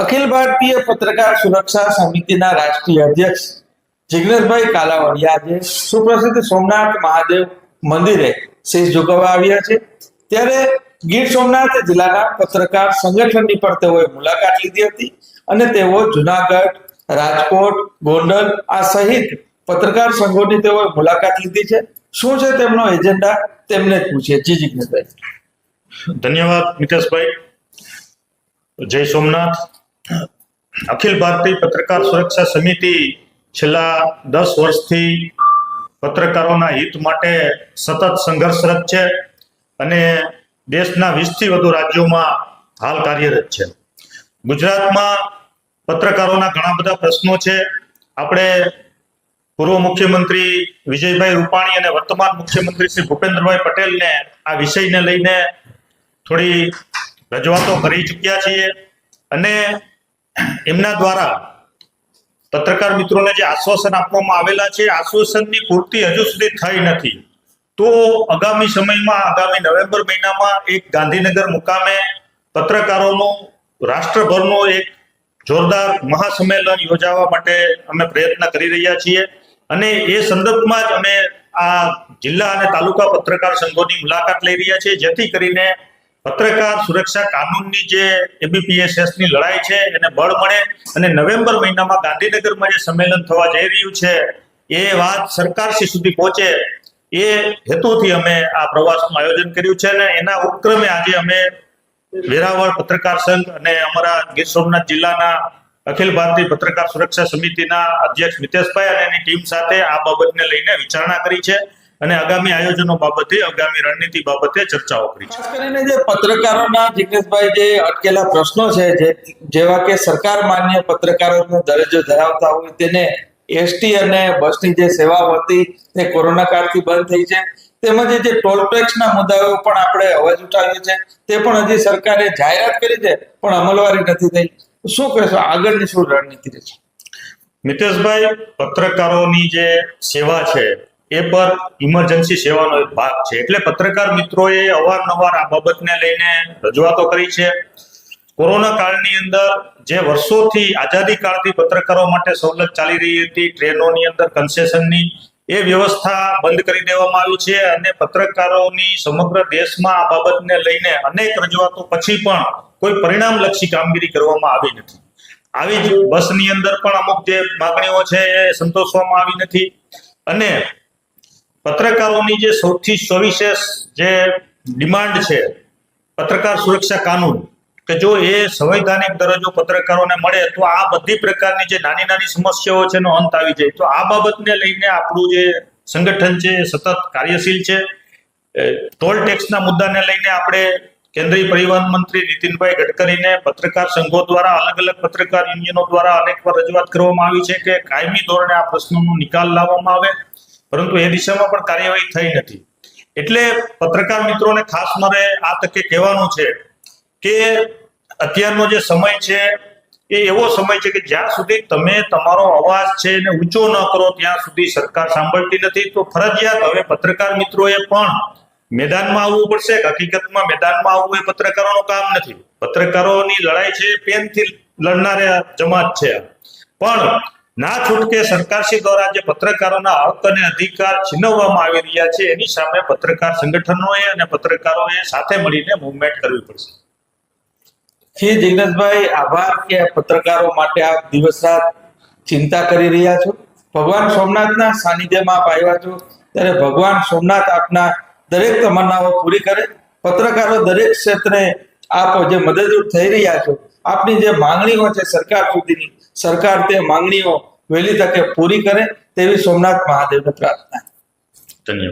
અખિલ ભારતીય પત્રકાર સુરક્ષા સમિતિના રાષ્ટ્રીય અધ્યક્ષ જિગ્નેશભાઈ કાલાવડિયા આજે સુપ્રસિદ્ધ સોમનાથ મહાદેવ મંદિરે શીશ ઝુકાવવા આવ્યા છે। ત્યારે ગીર સોમનાથ જિલ્લાના પત્રકાર સંગઠનની પણ તેઓએ મુલાકાત લીધી હતી અને તેઓ જુનાગઢ, રાજકોટ, ગોંડલ આ સહિત પત્રકાર સંઘોની તેઓએ મુલાકાત લીધી છે। શું છે તેમનો એજન્ડા તેમને જ પૂછીએ। જી જિગ્નેશભાઈ। ધન્યવાદ મિતેશભાઈ। જય સોમનાથ। અખિલ ભારતીય પત્રકાર સુરક્ષા સમિતિ છેલ્લા 10 વર્ષથી પત્રકારોના હિત માટે સતત સંઘર્ષરત છે અને દેશના 20 થી વધુ રાજ્યોમાં હાલ કાર્યરત છે। ગુજરાતમાં પત્રકારોના ઘણા બધા પ્રશ્નો છે। આપણે પૂર્વ મુખ્યમંત્રી વિજયભાઈ રૂપાણી અને વર્તમાન મુખ્યમંત્રી શ્રી ભૂપેન્દ્રભાઈ પટેલને આ વિષયને લઈને થોડી રજૂઆતો કરી ચૂક્યા છીએ અને એમના દ્વારા પત્રકાર મિત્રોને જે આશ્વાસન આપવામાં આવેલા છે આશ્વાસનની પૂર્તિ હજુ સુધી થઈ નથી। તો આગામી સમયમાં આગામી નવેમ્બર મહિનામાં એક ગાંધીનગર મુકામે પત્રકારોનું રાષ્ટ્રભરનો એક જોરદાર મહાસંમેલન યોજવા માટે અમે પ્રયત્ન કરી રહ્યા છીએ અને એ સંદર્ભમાં જ અમે આ જિલ્લા અને તાલુકા પત્રકાર સંઘોની મુલાકાત લઈ રહ્યા છીએ, જેથી કરીને પત્રકાર સુરક્ષા કાનૂનની જે એબીપીએસએસ ની લડાઈ છે એને બળ મળે અને નવેમ્બર મહિનામાં ગાંધીનગરમાં જે સંમેલન થવા જઈ રહ્યું છે એ વાત સરકારશ્રી સુધી પહોંચે એ હેતુથી અમે આ પ્રવાસનું આયોજન કર્યું છે અને એના ઉપક્રમે આજે અમે વેરાવળ પત્રકાર સંઘ અને અમારા ગીર સોમનાથ જિલ્લાના અખિલ ભારતીય પત્રકાર સુરક્ષા સમિતિના અધ્યક્ષ મિતેશભાઈ અને એની ટીમ સાથે આ બાબતને લઈને વિચારણા કરી છે અને આગામી આયોજનો બાબતે આગામી રણનીતિ બાબતે ચર્ચાઓ કરી છે। ખાસ કરીને જે પત્રકારોના જિગ્નેશભાઈ જે અટકેલા પ્રશ્નો છે જેવા કે સરકાર માન્ય પત્રકારોનો દરજ્જો ધરાવતા હોય તેને એસટી અને બસની જે સેવા હતી તે કોરોના કાળથી બંધ થઈ છે, તેમજ જે ટોલ ટેક્સના મુદ્દાઓ પણ આપણે અવાજ ઉઠાવ્યો છે તે પણ હજી સરકારે જાહેરાત કરી છે પણ અમલવારી નથી થઈ। શું કહેશો, આગળની શું રણનીતિ રહેશે? મિતેશભાઈ, પત્રકારોની જે સેવા છે એ પર ઇમરજન્સી સેવાનો એક ભાગ છે એટલે પત્રકાર મિત્રોએ અવારનવાર આ બાબતને લઈને રજૂઆતો કરી છે। કોરોના કાળની અંદર જે વર્ષોથી આઝાદી કાળથી પત્રકારો માટે સવલત ચાલી રહી હતી, ટ્રેનોની અંદર કન્સેશનની, એ વ્યવસ્થા બંધ કરી દેવામાં આવી છે અને પત્રકારોની સમગ્ર દેશમાં આ બાબતને લઈને અનેક રજૂઆતો પછી પણ કોઈ પરિણામલક્ષી કામગીરી કરવામાં આવી નથી। આવી જ બસની અંદર પણ અમુક જે માગણીઓ છે એ સંતોષવામાં આવી નથી અને પત્રકારોની જે સૌથી સવિશેષ જે ડિમાન્ડ છે પત્રકાર સુરક્ષા કાનૂન કે જો એ સંવૈધાનિક દરજ્જો પત્રકારોને મળે તો આ બધી પ્રકારની જે નાની નાની સમસ્યાઓ છે એનો અંત આવી જાય। તો આ બાબતને લઈને આપણું જે સંગઠન છે એ સતત કાર્યશીલ છે। ટોલ ટેક્સના મુદ્દાને લઈને આપણે કેન્દ્રીય પરિવહન મંત્રી નીતિનભાઈ ગડકરીને પત્રકાર સંઘો દ્વારા અલગ અલગ પત્રકાર યુનિયનો દ્વારા અનેકવાર રજૂઆત કરવામાં આવી છે કે કાયમી ધોરણે આ પ્રશ્નોનો નિકાલ લાવવામાં આવે, પરંતુ એ દિશામાં પણ કાર્યવાહી થઈ નથી। એટલે પત્રકાર મિત્રોને ખાસ મારે આ તકે કહેવાનું છે કે અત્યારનો જે સમય છે એ એવો સમય છે કે જ્યાં સુધી તમે તમારો અવાજ છે એને ઊંચો ન કરો ત્યાં સુધી સરકાર સાંભળતી નથી। તો ફરજિયાત હવે પત્રકાર મિત્રોએ પણ મેદાનમાં આવવું પડશે। હકીકતમાં મેદાનમાં આવવું એ પત્રકારોનું કામ નથી। પત્રકારોની લડાઈ છે પેનથી લડનારા જમાત છે, પણ ના છૂટકે સરકારશ્રી દ્વારા જે પત્રકારોના હક અને અધિકાર છીનવવામાં આવી રહ્યા છે એની સામે પત્રકાર સંગઠનોએ અને પત્રકારોએ સાથે મળીને મૂવમેન્ટ કરવી પડશે। જી જિગ્નેશભાઈ, આભાર કે પત્રકારો માટે આપ દિવસ રાત ચિંતા કરી રહ્યા છો। ભગવાન સોમનાથના સાનિધ્યમાં આપ આવ્યા છો ત્યારે ભગવાન સોમનાથ આપના દરેક તમન્નાઓ પૂરી કરે। પત્રકારો દરેક ક્ષેત્રે આપ જે મદદરૂપ થઈ રહ્યા છો, આપની જે માંગણીઓ છે સરકાર સુધીની, સરકાર તે માંગણીઓ વહેલી તકે પૂરી કરે તેવી સોમનાથ મહાદેવને પ્રાર્થના। ધન્યવાદ।